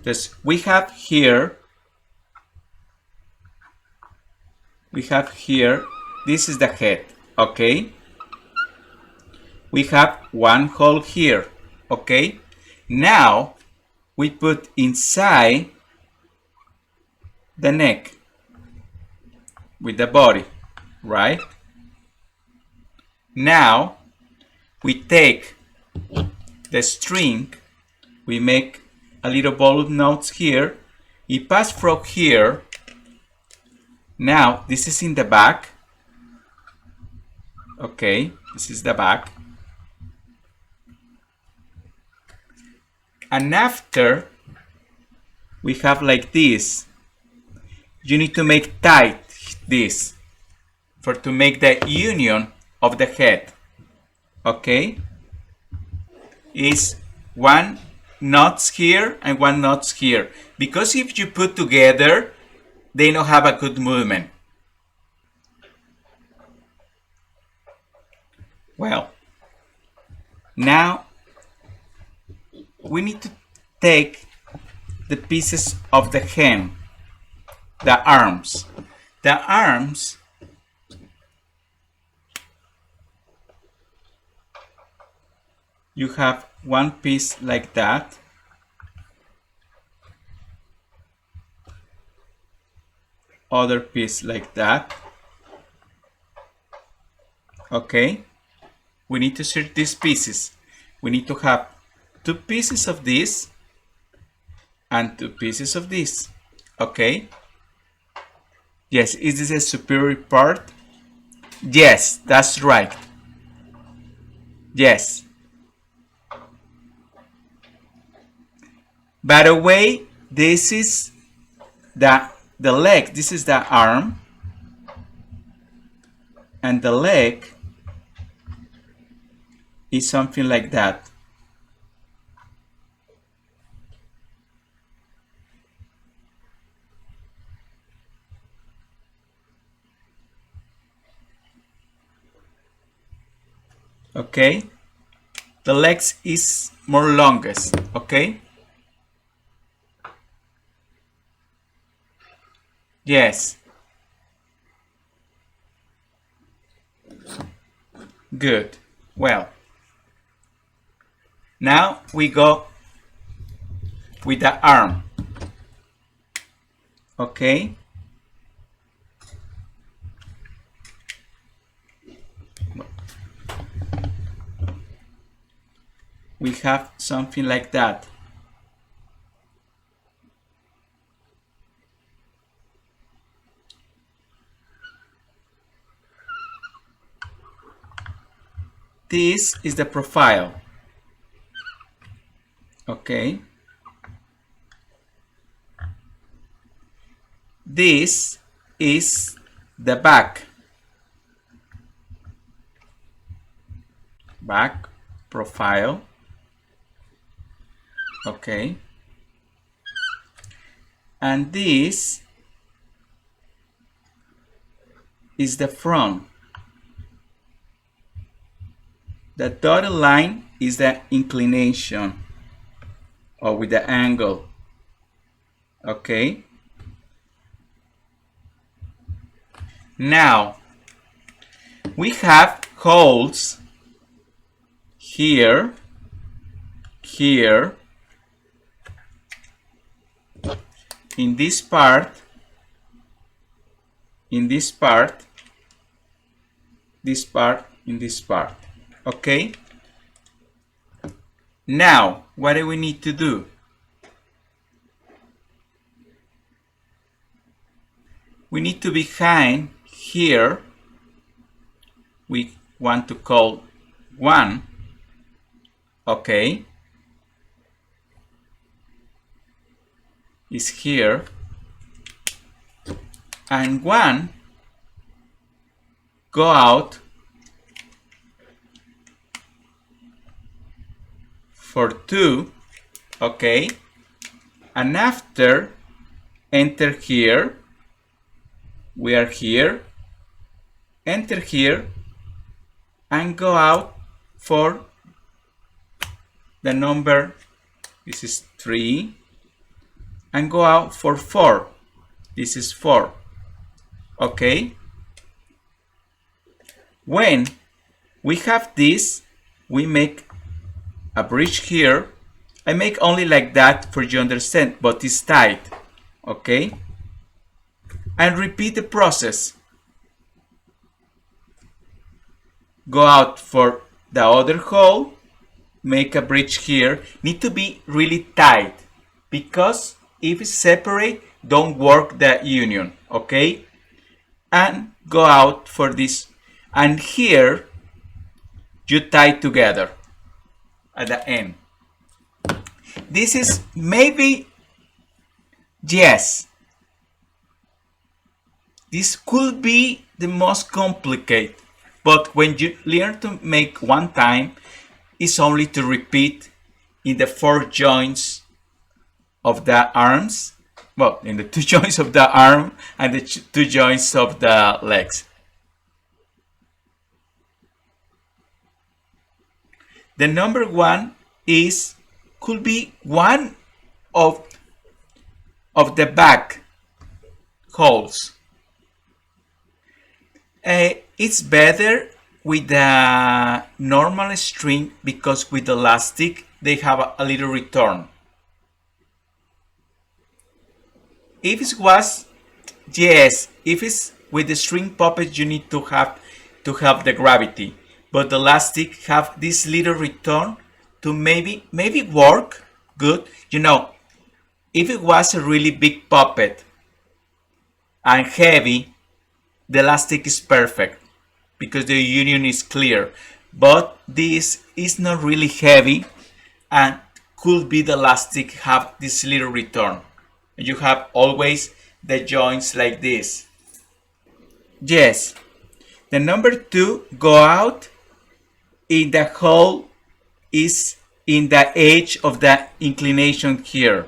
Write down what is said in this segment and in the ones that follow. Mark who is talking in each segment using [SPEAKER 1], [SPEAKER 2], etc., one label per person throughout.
[SPEAKER 1] This we have here, this is the head, okay? We have one hole here, okay? Now we put inside the neck with the body, right? Now we take the string, we make a little ball of knots here, it passes from here. Now this is in the back, okay? This is the back. And after we have like this, you need to make tight this to make the union of the head, okay? Is one knots here and one knots here, because if you put together they don't have a good movement. Well, now we need to take the pieces of the hand, the arms. The arms you have one piece like that, other piece like that, okay? We need to insert these pieces. We need to have 2 pieces of this and 2 pieces of this, okay? Yes, is this a superior part? Yes, that's right. Yes. By the way, this is the leg, this is the arm, and the leg is something like that. Okay, the legs is more longest, okay? Yes. Good. Well, now we go with the arm, okay? We have something like that. This is the profile, okay? This is the back profile, okay? And this is the front. The dotted line is the inclination, or with the angle, okay? Now we have holes here, here, in this part, in this part, this part, in this part, okay? Now what do we need to do? We need to behind here, we want to call 1, okay, is here, and 1 go out for 2, okay, and after enter here, we are here, enter here, and go out for the number, this is 3, and go out for 4. This is 4. Okay? When we have this, we make a bridge here. I make only like that for you to understand, but it's tight. Okay? And repeat the process. Go out for the other hole, make a bridge here. Need to be really tight, because if it's separate, don't work the union. Okay? And go out for this, and here you tie together at the end. This is maybe, yes, this could be the most complicated, but when you learn to make one time, it's only to repeat in the 4 joints of the arms, well, in the 2 joints of the arm and the 2 joints of the legs. The number 1 could be one of the back holes. It's better with the normal string, because with the elastic they have a little return. If it was, yes, if it's with the string puppet, you need to have to help the gravity, but the elastic have this little return to maybe work good. You know, if it was a really big puppet and heavy, the elastic is perfect because the union is clear, but this is not really heavy and could be the elastic have this little return. You have always the joints like this. Yes, the number 2 go out in the hole is in the edge of the inclination here,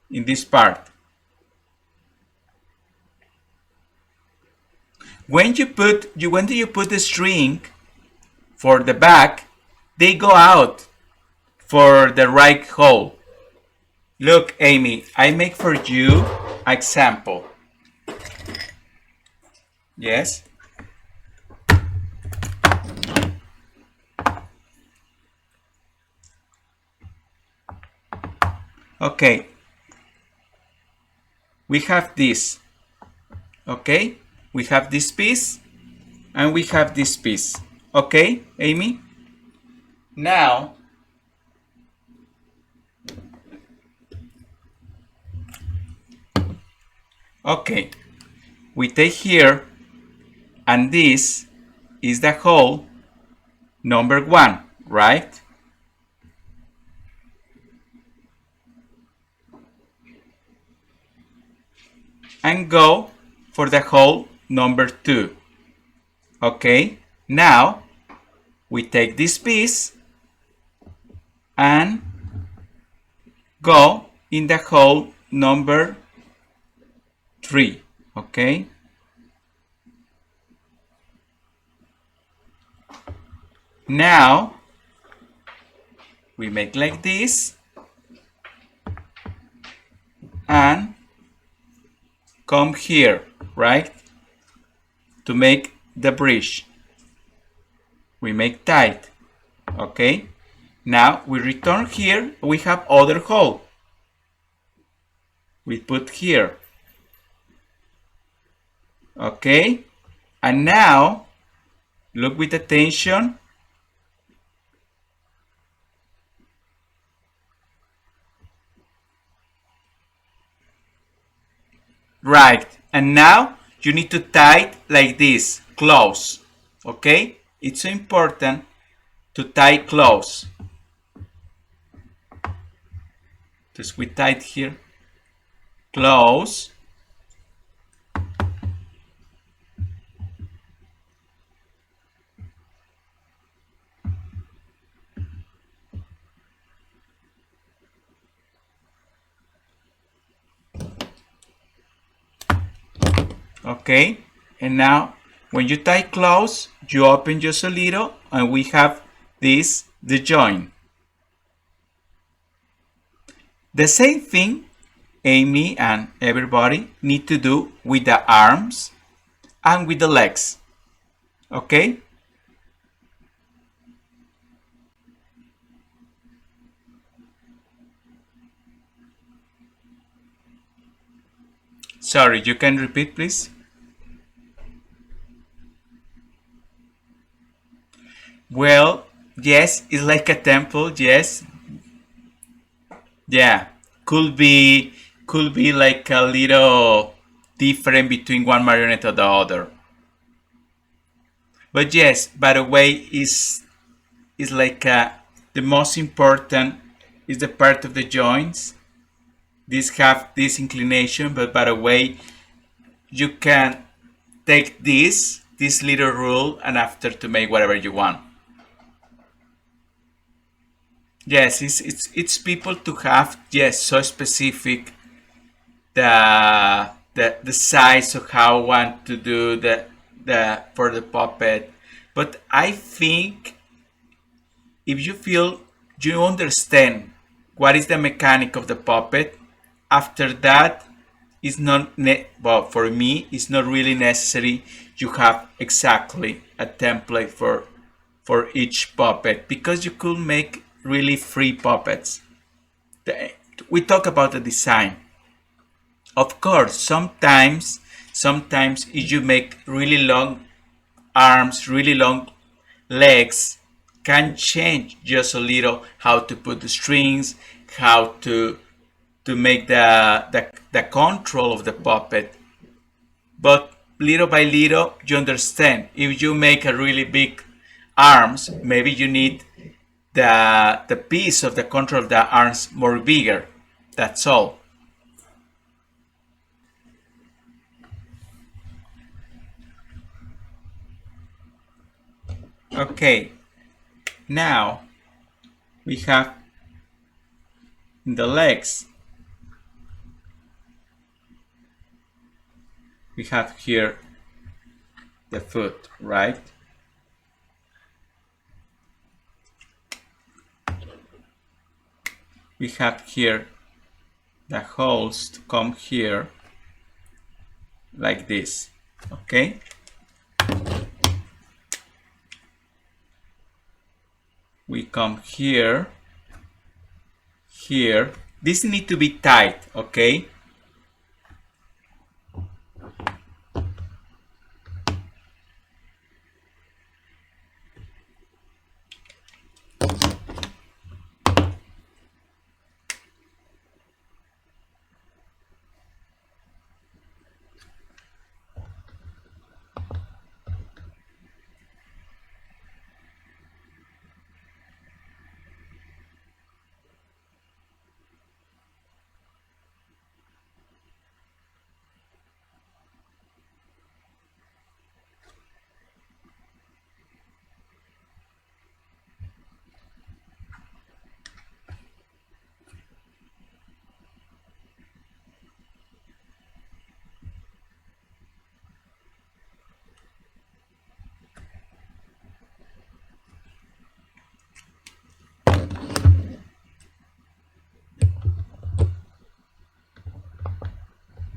[SPEAKER 1] in this part. When do you put the string for the back, they go out for the right hole. Look, Amy, I make for you an example. Yes? Okay. We have this. Okay? We have this piece and we have this piece. Okay, Amy? Now, okay, we take here, and this is the hole number 1, right? And go for the hole number 2. Okay, now we take this piece and go in the hole number 3. Okay, now we make like this and come here, right, to make the bridge. We make tight. Okay, now we return here. We have other hole. We put here. Okay, and now look with attention. Right, and now you need to tie it like this, close. Okay, it's so important to tie close. Just we tie it here, close. Okay, and now when you tie close, you open just a little and we have this, the join. The same thing Amy and everybody need to do with the arms and with the legs. Okay? Sorry, you can repeat, please? Well, yes, it's like a temple, yes. Yeah. Could be like a little different between one marionette or the other. But yes, by the way, is like the most important is the part of the joints. These have this inclination, but by the way, you can take this little rule and after to make whatever you want. Yes, it's people to have, yes, so specific the size of how I want to do the for the puppet. But I think if you feel you understand what is the mechanic of the puppet, after that it's not well, for me it's not really necessary you have exactly a template for each puppet, because you could make really free puppets. We talk about the design. Of course, sometimes if you make really long arms, really long legs, can change just a little how to put the strings, how to make the control of the puppet. But little by little, you understand. If you make a really big arms, maybe you need the piece of the control of the arms more bigger. That's all. Okay, now we have the legs. We have here the foot, right? We have here the holes to come here like this, okay? We come here, here. This need to be tight, okay?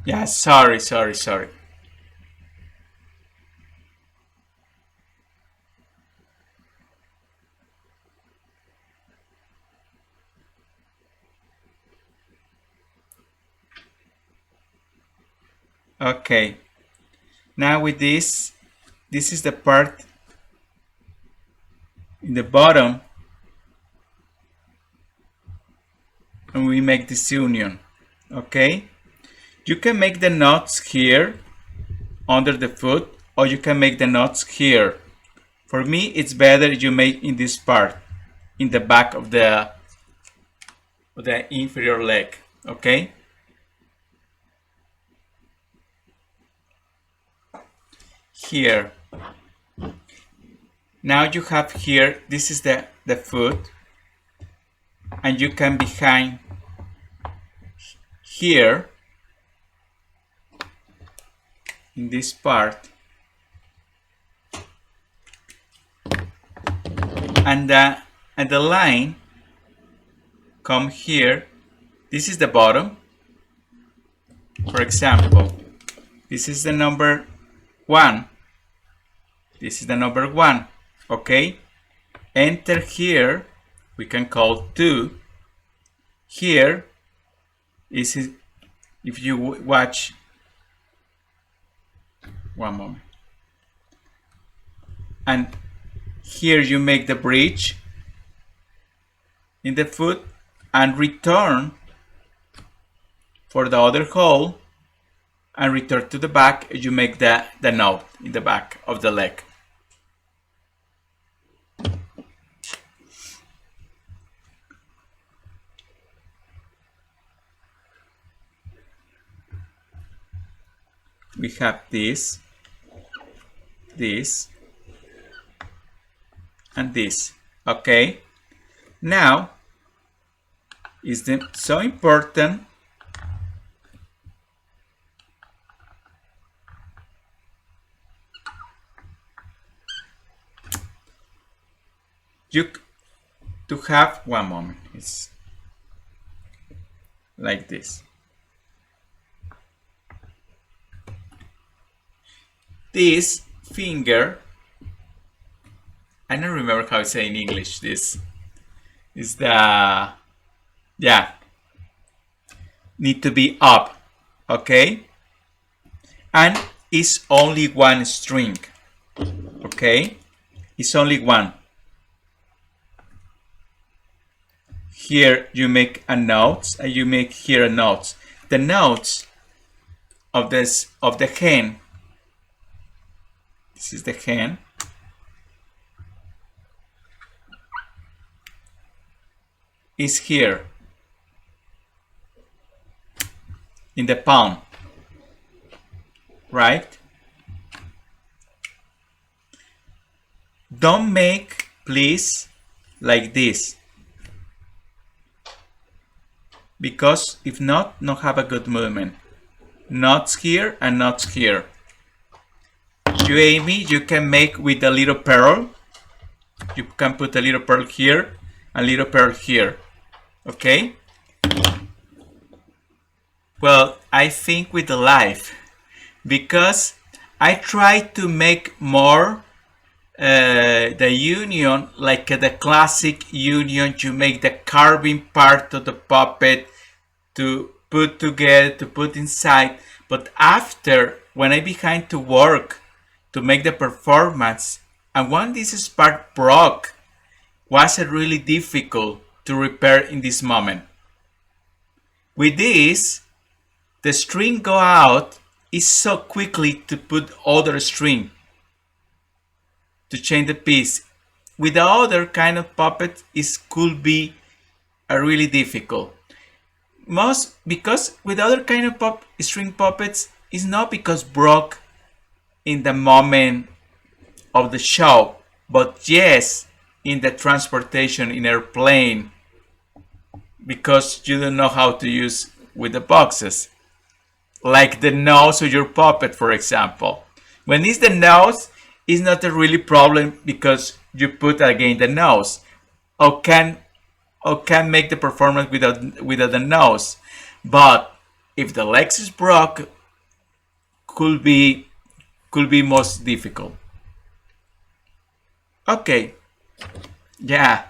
[SPEAKER 1] Yeah, sorry. Okay, now with this is the part in the bottom, and we make this union, okay? You can make the knots here under the foot, or you can make the knots here. For me, it's better you make in this part, in the back of the inferior leg, okay? Here. Now you have here, this is the foot, and you can behind here, in this part, and the line come here. This is the bottom, For example, this is the number 1. This is the number 1. Okay? Enter here. We can call 2. Here is, if you watch, one moment. And here you make the bridge in the foot and return for the other hole and return to the back. You make the knot in the back of the leg. We have this, this, and this. Okay? Now, is so important to have, one moment, it's like this. This finger, I don't remember how to say in English, this is the, yeah, need to be up, okay? And it's only one string, okay? It's only one. Here you make a note, and you make here a note. The notes of the hen. This is the hen. Is here in the palm, right? Don't make, please, like this, because if not have a good movement. Knots here and knots here. You, Amy, you can make with a little pearl. You can put a little pearl here, a little pearl here. Okay? Well, I think with the life, because I try to make more the union like the classic union. You make the carving part of the puppet to put together, to put inside. But after, when I began to work to make the performance, and when this part broke, was it really difficult to repair in this moment. With this, the string go out is so quickly to put other string to change the piece. With the other kind of puppet, it could be really difficult. Most because with other kind of string puppets, it's not because broke in the moment of the show, but yes, in the transportation in airplane, because you don't know how to use with the boxes. Like the nose of your puppet, for example. When it's the nose, it's not a really problem because you put again the nose. Or can make the performance without the nose. But if the legs is broke, could be most difficult. Okay. Yeah.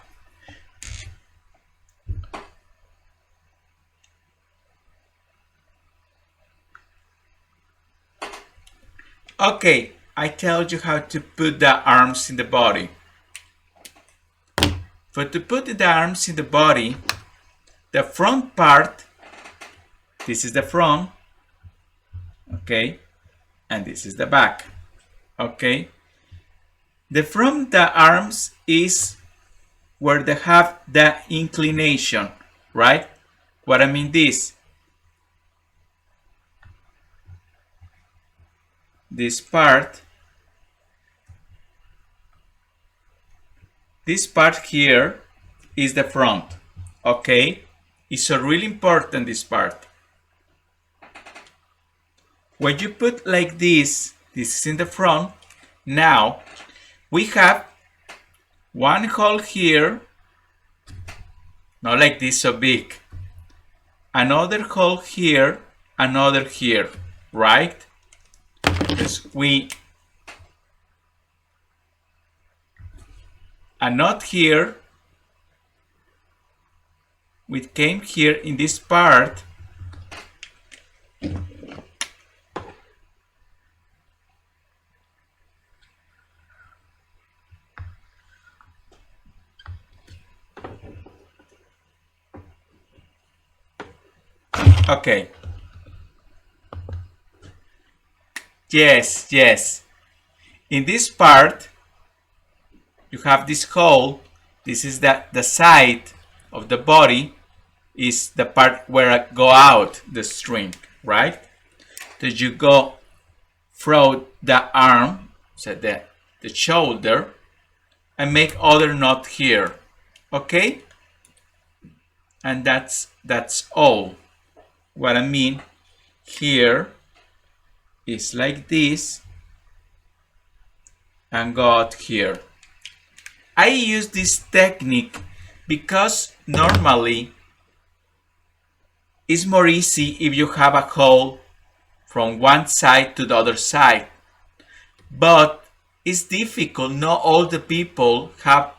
[SPEAKER 1] Okay, I tell you how to put the arms in the body. For to put the arms in the body, the front part, this is the front, okay, and this is the back, okay. The front, the arms is where they have the inclination, right? What I mean this part, this part here is the front, okay? It's so really important, this part. When you put like this is in the front. Now we have one hole here, not like this so big, another hole here, another here, right? Because a knot here, we came here in this part, okay. Yes. In this part, you have this hole. This is the side of the body, is the part where I go out the string, right? So you go through the arm, so the shoulder, and make other knot here, okay? And that's all. What I mean here is like this, and go out here. I use this technique because normally it's more easy if you have a hole from one side to the other side, but it's difficult. Not all the people have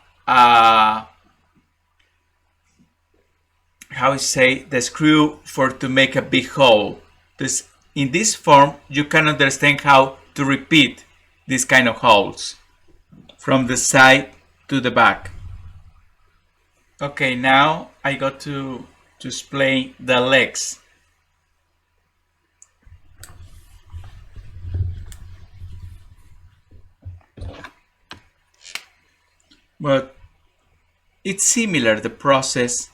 [SPEAKER 1] how I say, the screw to make a big hole. This, in this form, you can understand how to repeat these kind of holes from the side to the back. Okay, now I got to explain the legs. But it's similar, the process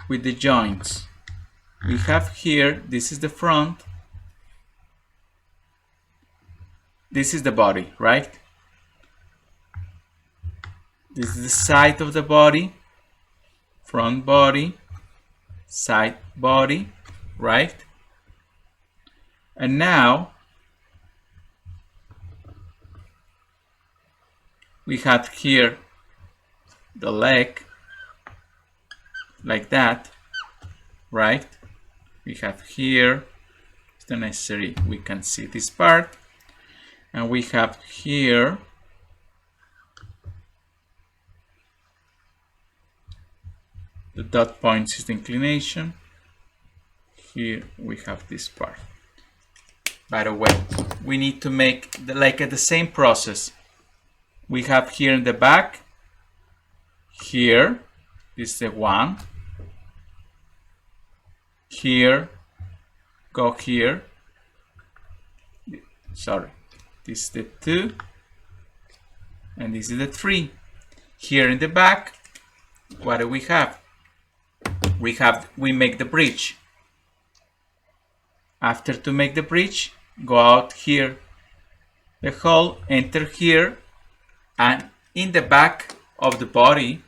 [SPEAKER 1] with the joints. We have here, this is the front, this is the body, right? This is the side of the body, front body, side body, right? And now we have here the leg, like that, right? We have here, it's not necessary, we can see this part, and we have here the dot points is the inclination. Here we have this part. By the way, we need to make the same process. We have here in the back, here, this is the one, here, go here, sorry, this is the 2, and this is the 3. Here in the back, what do we have? We make the bridge. After to make the bridge, go out here, the hole, enter here, and in the back of the body,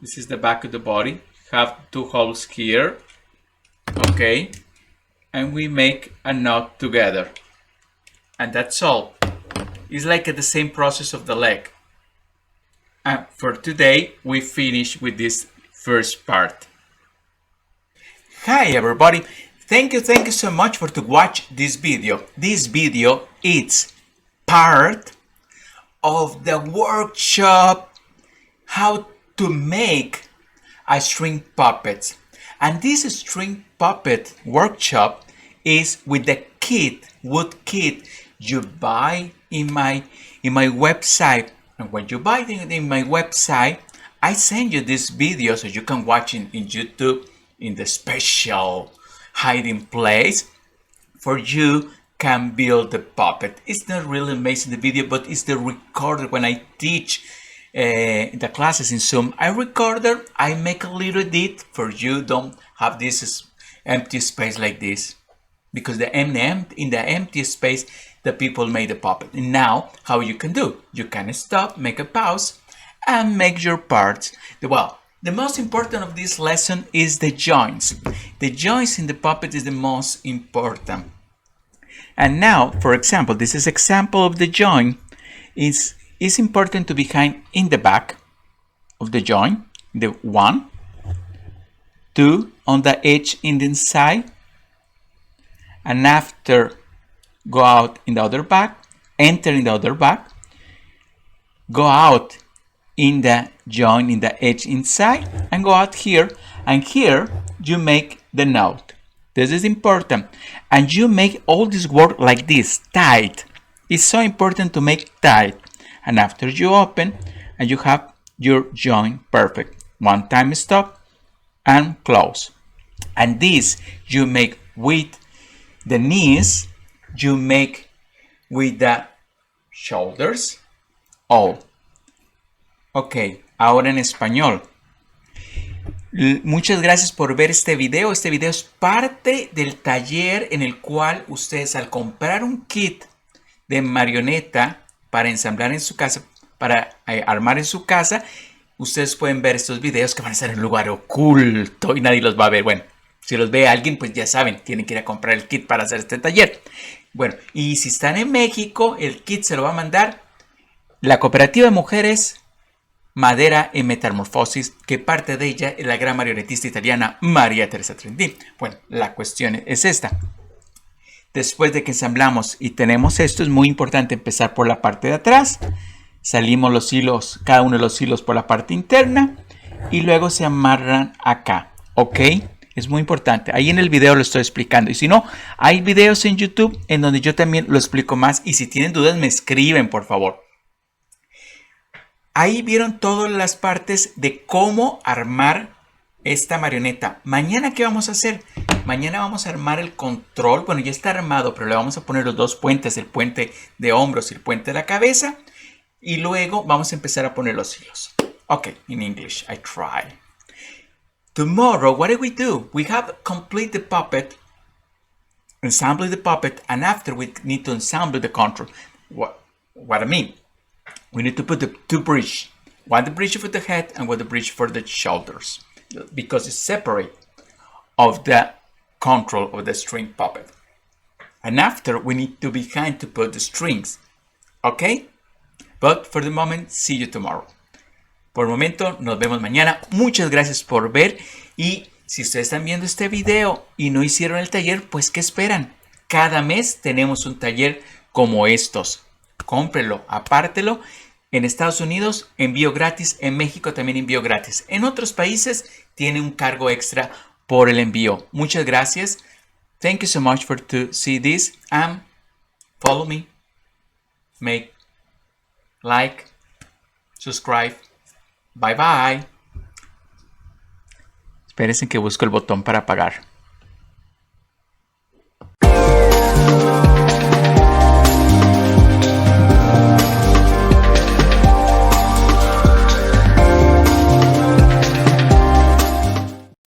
[SPEAKER 1] this is the back of the body, have 2 holes here, okay, and we make a knot together, and that's all. It's like the same process of the leg. And for today, we finish with this first part. Hi everybody, thank you so much for to watch this video. This video is part of the workshop how to make a string puppet, and this string puppet workshop is with the kit, wood kit you buy in my website. And when you buy it in my website, I send you this video so you can watch it in YouTube in the special hiding place for you can build the puppet. It's not really amazing the video, but it's the recorder. When I teach the classes in Zoom, I recorder, I make a little edit for you don't have this empty space like this, because in the empty space the people made the puppet. And now how you can do, you can stop, make a pause, and make your parts. Well, the most important of this lesson is the joints. The joints in the puppet is the most important. And now, for example, this is example of the joint. It's important to be kind in the back of the joint, the 1, 2 on the edge in the inside, and after go out in the other bag, enter in the other bag, go out in the join in the edge inside, and go out here, and here you make the knot. This is important, and you make all this work like this, tight. It's so important to make tight, and after you open and you have your join perfect. One time stop and close. And this you make with the knees, you make with the shoulders, all. Ok, ahora en español. Muchas gracias por ver este video. Este video es parte del taller en el cual ustedes, al comprar un kit de marioneta para ensamblar en su casa, para armar en su casa, ustedes pueden ver estos videos que van a estar en un lugar oculto y nadie los va a ver. Bueno, si los ve alguien, pues ya saben, tienen que ir a comprar el kit para hacer este taller. Bueno, y si están en México, el kit se lo va a mandar la Cooperativa de Mujeres Madera en Metamorfosis, que parte de ella es la gran marionetista italiana María Teresa Trendín. Bueno, la cuestión es esta. Después de que ensamblamos y tenemos esto, es muy importante empezar por la parte de atrás. Salimos los hilos, cada uno de los hilos por la parte interna y luego se amarran acá, ¿ok? Es muy importante. Ahí en el video lo estoy explicando. Y si no, hay videos en YouTube en donde yo también lo explico más. Y si tienen dudas, me escriben, por favor. Ahí vieron todas las partes de cómo armar esta marioneta. Mañana, ¿qué vamos a hacer? Mañana vamos a armar el control. Bueno, ya está armado, pero le vamos a poner los dos puentes, el puente de hombros y el puente de la cabeza. Y luego vamos a empezar a poner los hilos. Okay, in English, I try. Tomorrow, what do? We have complete the puppet, ensemble the puppet, and after we need to ensemble the control. What I mean? We need to put the two bridges. One the bridge for the head and one the bridge for the shoulders. Because it's separate of the control of the string puppet. And after, we need to behind to put the strings. Okay? But for the moment, see you tomorrow. Por el momento, nos vemos mañana. Muchas gracias por ver. Y si ustedes están viendo este video y no hicieron el taller, pues ¿qué esperan? Cada mes tenemos un taller como estos. Cómprelo, apártelo. En Estados Unidos, envío gratis. En México también envío gratis. En otros países, tiene un cargo extra por el envío. Muchas gracias. Thank you so much for to see this. Follow me. Make like, subscribe. Bye bye. Espérense que busco el botón para apagar.